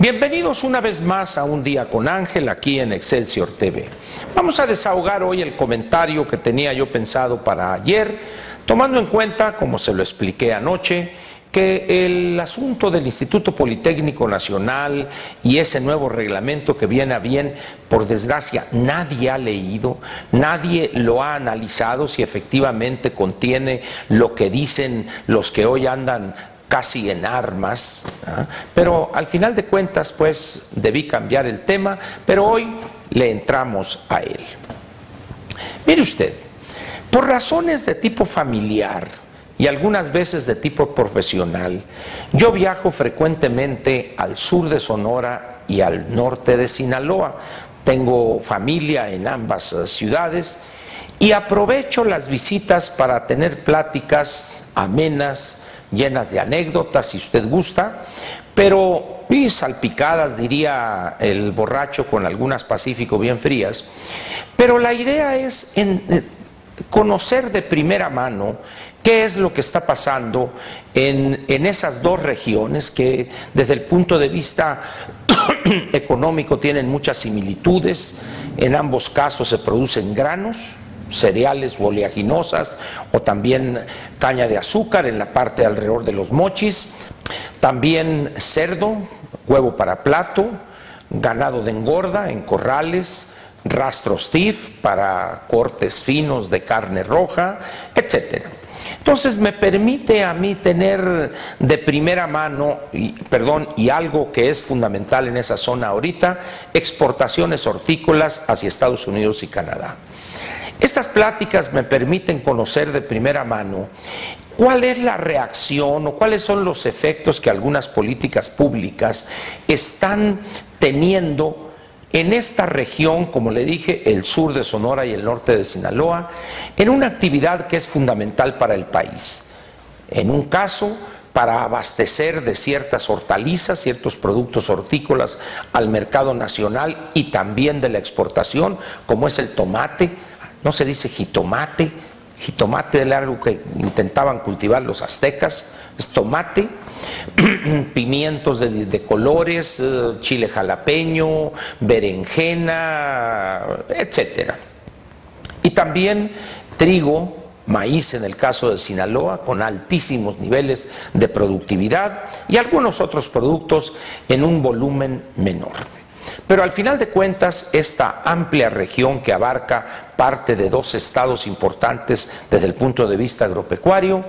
Bienvenidos una vez más a Un Día con Ángel aquí en Excelsior TV. Vamos a desahogar hoy el comentario que tenía yo pensado para ayer, tomando en cuenta, como se lo expliqué anoche, que el asunto del Instituto Politécnico Nacional y ese nuevo reglamento que viene a bien, por desgracia, nadie ha leído, nadie lo ha analizado si efectivamente contiene lo que dicen los que hoy andan casi en armas, pero al final de cuentas pues debí cambiar el tema, pero hoy le entramos a él. Mire usted, por razones de tipo familiar y algunas veces de tipo profesional, yo viajo frecuentemente al sur de Sonora y al norte de Sinaloa. Tengo familia en ambas ciudades y aprovecho las visitas para tener pláticas amenas, llenas de anécdotas, si usted gusta, pero y salpicadas, diría el borracho, con algunas Pacífico bien frías. Pero la idea es conocer de primera mano qué es lo que está pasando en esas dos regiones que desde el punto de vista económico tienen muchas similitudes. En ambos casos se producen granos, cereales o oleaginosas, o también caña de azúcar en la parte alrededor de los mochis, también cerdo, huevo para plato, ganado de engorda en corrales, rastros TIF para cortes finos de carne roja, etcétera. Entonces me permite a mí tener de primera mano, y algo que es fundamental en esa zona ahorita, exportaciones hortícolas hacia Estados Unidos y Canadá. Estas pláticas me permiten conocer de primera mano cuál es la reacción o cuáles son los efectos que algunas políticas públicas están teniendo en esta región, como le dije, el sur de Sonora y el norte de Sinaloa, en una actividad que es fundamental para el país. En un caso, para abastecer de ciertas hortalizas, ciertos productos hortícolas al mercado nacional y también de la exportación, como es el tomate. No se dice jitomate, jitomate era algo que intentaban cultivar los aztecas, es tomate, pimientos de colores, chile jalapeño, berenjena, etcétera. Y también trigo, maíz en el caso de Sinaloa, con altísimos niveles de productividad, y algunos otros productos en un volumen menor. Pero al final de cuentas, esta amplia región que abarca parte de dos estados importantes desde el punto de vista agropecuario,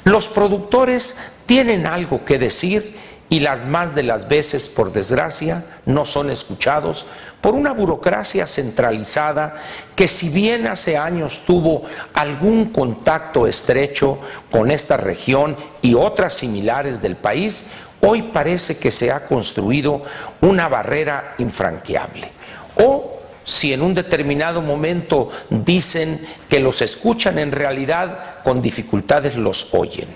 los productores tienen algo que decir y las más de las veces, por desgracia, no son escuchados por una burocracia centralizada que, si bien hace años tuvo algún contacto estrecho con esta región y otras similares del país, hoy parece que se ha construido una barrera infranqueable. O si en un determinado momento dicen que los escuchan, en realidad con dificultades los oyen.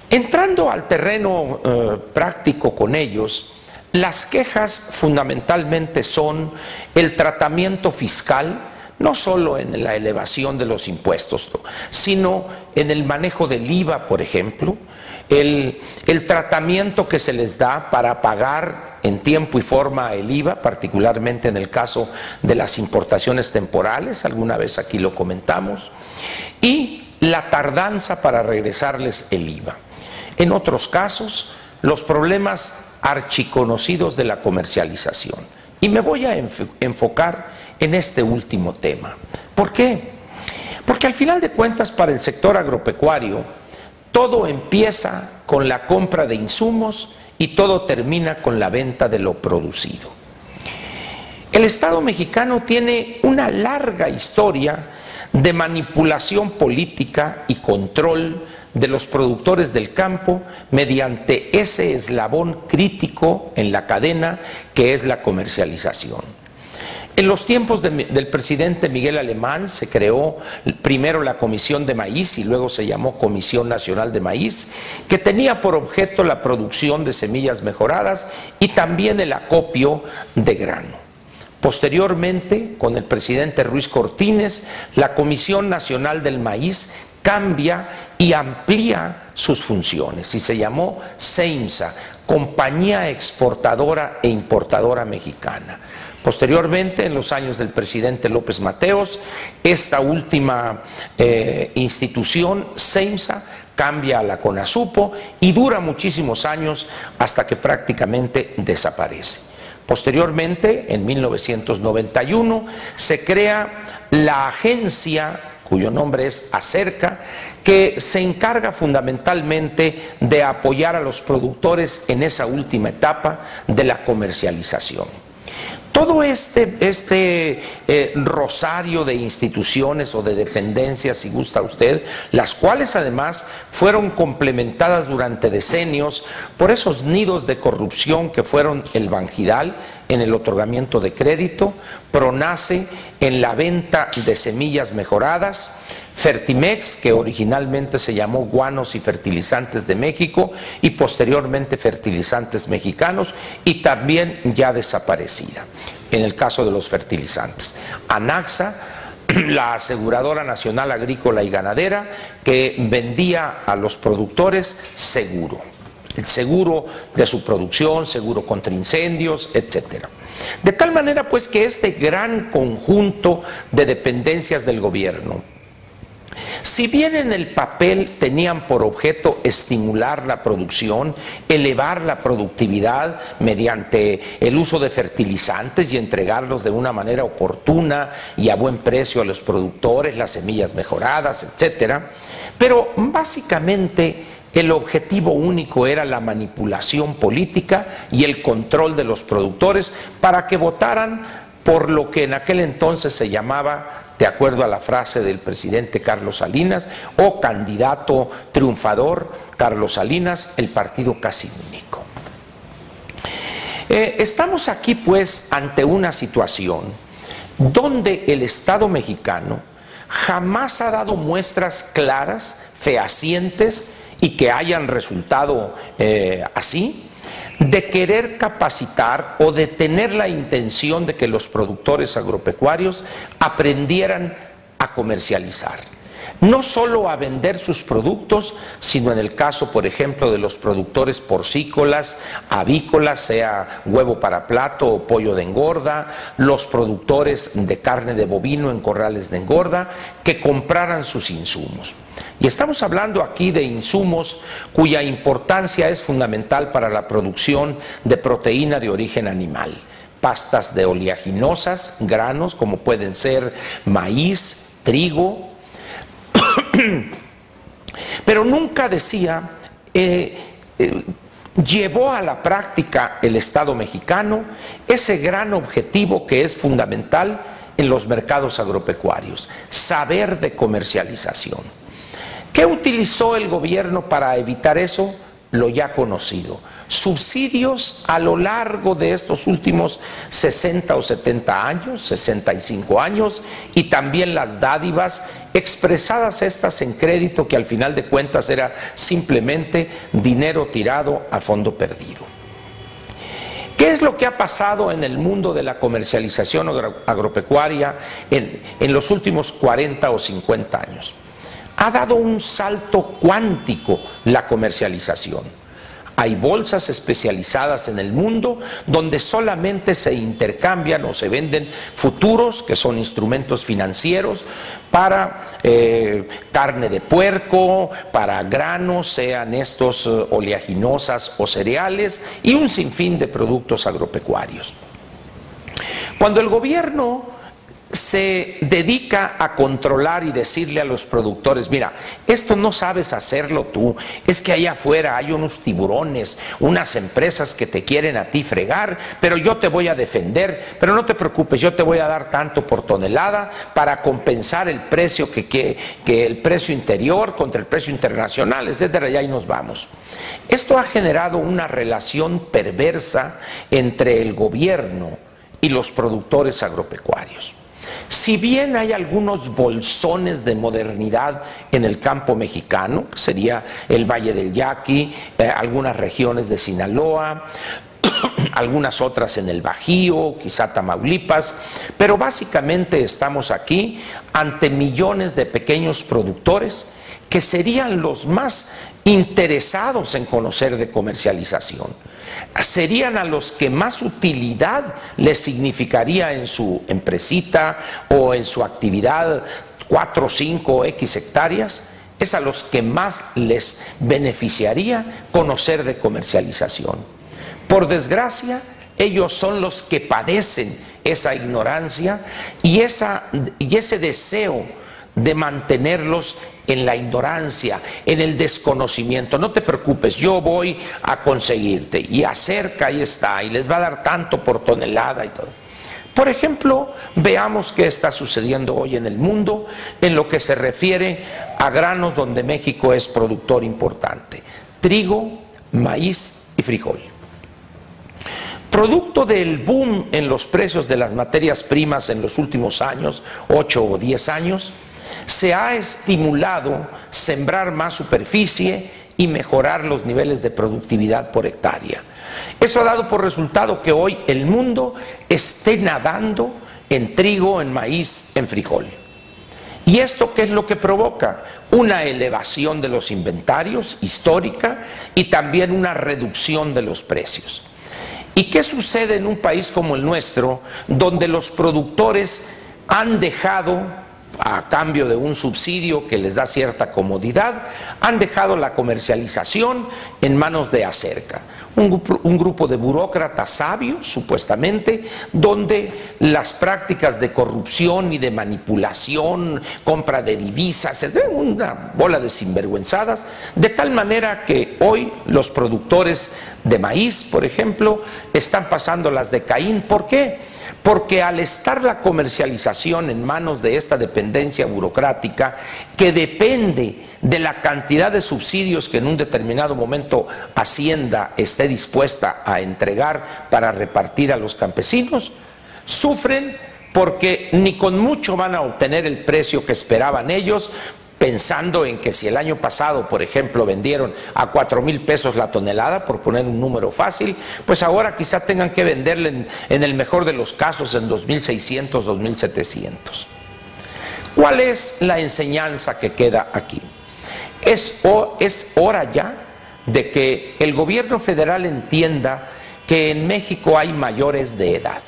Entrando al terreno práctico con ellos, las quejas fundamentalmente son el tratamiento fiscal, no solo en la elevación de los impuestos, sino en el manejo del IVA, por ejemplo, el tratamiento que se les da para pagar en tiempo y forma el IVA, particularmente en el caso de las importaciones temporales, alguna vez aquí lo comentamos, y la tardanza para regresarles el IVA. En otros casos, los problemas archiconocidos de la comercialización. Y me voy a enfocar en este último tema. ¿Por qué? Porque al final de cuentas, para el sector agropecuario, todo empieza con la compra de insumos y todo termina con la venta de lo producido. El Estado mexicano tiene una larga historia de manipulación política y control de los productores del campo mediante ese eslabón crítico en la cadena que es la comercialización. En los tiempos del presidente Miguel Alemán se creó primero la Comisión de Maíz y luego se llamó Comisión Nacional de Maíz, que tenía por objeto la producción de semillas mejoradas y también el acopio de grano. Posteriormente, con el presidente Ruiz Cortines, la Comisión Nacional del Maíz cambia y amplía sus funciones y se llamó CEIMSA, compañía exportadora e importadora mexicana. Posteriormente, en los años del presidente López Mateos, esta última institución, CEMSA, cambia a la CONASUPO y dura muchísimos años hasta que prácticamente desaparece. Posteriormente, en 1991, se crea la agencia, cuyo nombre es Acerca, que se encarga fundamentalmente de apoyar a los productores en esa última etapa de la comercialización. Todo este rosario de instituciones o de dependencias, si gusta usted, las cuales además fueron complementadas durante decenios por esos nidos de corrupción que fueron el Banjidal en el otorgamiento de crédito, Pronace en la venta de semillas mejoradas, Fertimex, que originalmente se llamó Guanos y Fertilizantes de México y posteriormente Fertilizantes Mexicanos, y también ya desaparecida en el caso de los fertilizantes. Anaxa, la Aseguradora Nacional Agrícola y Ganadera, que vendía a los productores seguro, el seguro de su producción, seguro contra incendios, etcétera. De tal manera pues que este gran conjunto de dependencias del gobierno, si bien en el papel tenían por objeto estimular la producción, elevar la productividad mediante el uso de fertilizantes y entregarlos de una manera oportuna y a buen precio a los productores, las semillas mejoradas, etcétera, pero básicamente el objetivo único era la manipulación política y el control de los productores para que votaran por lo que en aquel entonces se llamaba, de acuerdo a la frase del presidente Carlos Salinas, o candidato triunfador Carlos Salinas, el partido casi único. Estamos aquí pues ante una situación donde el Estado mexicano jamás ha dado muestras claras, fehacientes y que hayan resultado así, de querer capacitar o de tener la intención de que los productores agropecuarios aprendieran a comercializar. No solo a vender sus productos, sino en el caso, por ejemplo, de los productores porcícolas, avícolas, sea huevo para plato o pollo de engorda, los productores de carne de bovino en corrales de engorda, que compraran sus insumos. Y estamos hablando aquí de insumos cuya importancia es fundamental para la producción de proteína de origen animal. Pastas de oleaginosas, granos como pueden ser maíz, trigo, pero nunca decía, llevó a la práctica el Estado mexicano ese gran objetivo que es fundamental en los mercados agropecuarios, saber de comercialización. ¿Qué utilizó el gobierno para evitar eso? Lo ya conocido. Subsidios a lo largo de estos últimos 60 o 70 años, 65 años, y también las dádivas expresadas estas en crédito, que al final de cuentas era simplemente dinero tirado a fondo perdido. ¿Qué es lo que ha pasado en el mundo de la comercialización agropecuaria en los últimos 40 o 50 años? Ha dado un salto cuántico la comercialización. Hay bolsas especializadas en el mundo donde solamente se intercambian o se venden futuros, que son instrumentos financieros, para carne de puerco, para granos, sean estos oleaginosas o cereales, y un sinfín de productos agropecuarios. Cuando el gobierno se dedica a controlar y decirle a los productores, mira, esto no sabes hacerlo tú, es que allá afuera hay unos tiburones, unas empresas que te quieren a ti fregar, pero yo te voy a defender, pero no te preocupes, yo te voy a dar tanto por tonelada para compensar el precio que el precio interior contra el precio internacional, etcétera, y ahí nos vamos. Esto ha generado una relación perversa entre el gobierno y los productores agropecuarios. Si bien hay algunos bolsones de modernidad en el campo mexicano, que sería el Valle del Yaqui, algunas regiones de Sinaloa, algunas otras en el Bajío, quizá Tamaulipas, pero básicamente estamos aquí ante millones de pequeños productores que serían los más interesados en conocer de comercialización. Serían a los que más utilidad les significaría en su empresita o en su actividad 4, 5 o X hectáreas. Es a los que más les beneficiaría conocer de comercialización. Por desgracia, ellos son los que padecen esa ignorancia y ese deseo de mantenerlos en la ignorancia, en el desconocimiento. No te preocupes, yo voy a conseguirte, y acerca, ahí está, y les va a dar tanto por tonelada y todo. Por ejemplo, veamos qué está sucediendo hoy en el mundo en lo que se refiere a granos donde México es productor importante: trigo, maíz y frijol. Producto del boom en los precios de las materias primas en los últimos años, 8 o 10 años, se ha estimulado sembrar más superficie y mejorar los niveles de productividad por hectárea. Eso ha dado por resultado que hoy el mundo esté nadando en trigo, en maíz, en frijol. ¿Y esto qué es lo que provoca? Una elevación de los inventarios histórica y también una reducción de los precios. ¿Y qué sucede en un país como el nuestro, donde los productores han dejado, a cambio de un subsidio que les da cierta comodidad, han dejado la comercialización en manos de Acerca? Un grupo de burócratas sabios, supuestamente, donde las prácticas de corrupción y de manipulación, compra de divisas, una bola de sinvergüenzadas, de tal manera que hoy los productores de maíz, por ejemplo, están pasando las de Caín. ¿Por qué? Porque al estar la comercialización en manos de esta dependencia burocrática, que depende de la cantidad de subsidios que en un determinado momento Hacienda esté dispuesta a entregar para repartir a los campesinos, sufren porque ni con mucho van a obtener el precio que esperaban ellos, pensando en que si el año pasado, por ejemplo, vendieron a 4,000 pesos la tonelada, por poner un número fácil, pues ahora quizá tengan que venderle en el mejor de los casos en 2,600, 2,700. ¿Cuál es la enseñanza que queda aquí? Es hora ya de que el gobierno federal entienda que en México hay mayores de edad,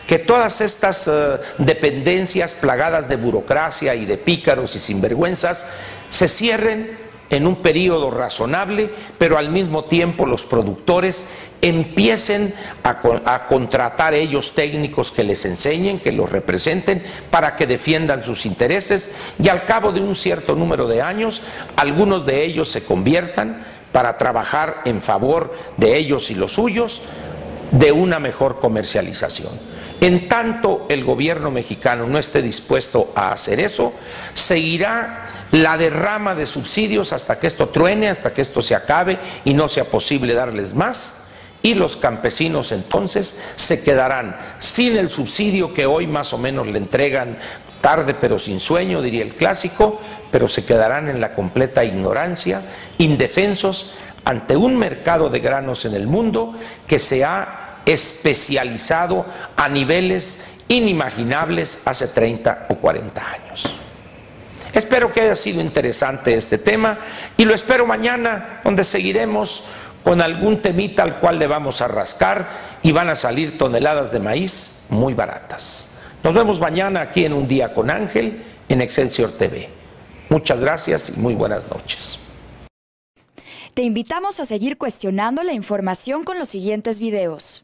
que todas estas dependencias plagadas de burocracia y de pícaros y sinvergüenzas se cierren en un periodo razonable, pero al mismo tiempo los productores empiecen a contratar ellos técnicos que les enseñen, que los representen, para que defiendan sus intereses, y al cabo de un cierto número de años, algunos de ellos se conviertan para trabajar en favor de ellos y los suyos, de una mejor comercialización. En tanto el gobierno mexicano no esté dispuesto a hacer eso, seguirá la derrama de subsidios hasta que esto truene, hasta que esto se acabe y no sea posible darles más, y los campesinos entonces se quedarán sin el subsidio que hoy más o menos le entregan tarde pero sin sueño, diría el clásico, pero se quedarán en la completa ignorancia, indefensos ante un mercado de granos en el mundo que se ha especializado a niveles inimaginables hace 30 o 40 años. Espero que haya sido interesante este tema y lo espero mañana, donde seguiremos con algún temita al cual le vamos a rascar y van a salir toneladas de maíz muy baratas. Nos vemos mañana aquí en Un Día con Ángel en Excelsior TV. Muchas gracias y muy buenas noches. Te invitamos a seguir cuestionando la información con los siguientes videos.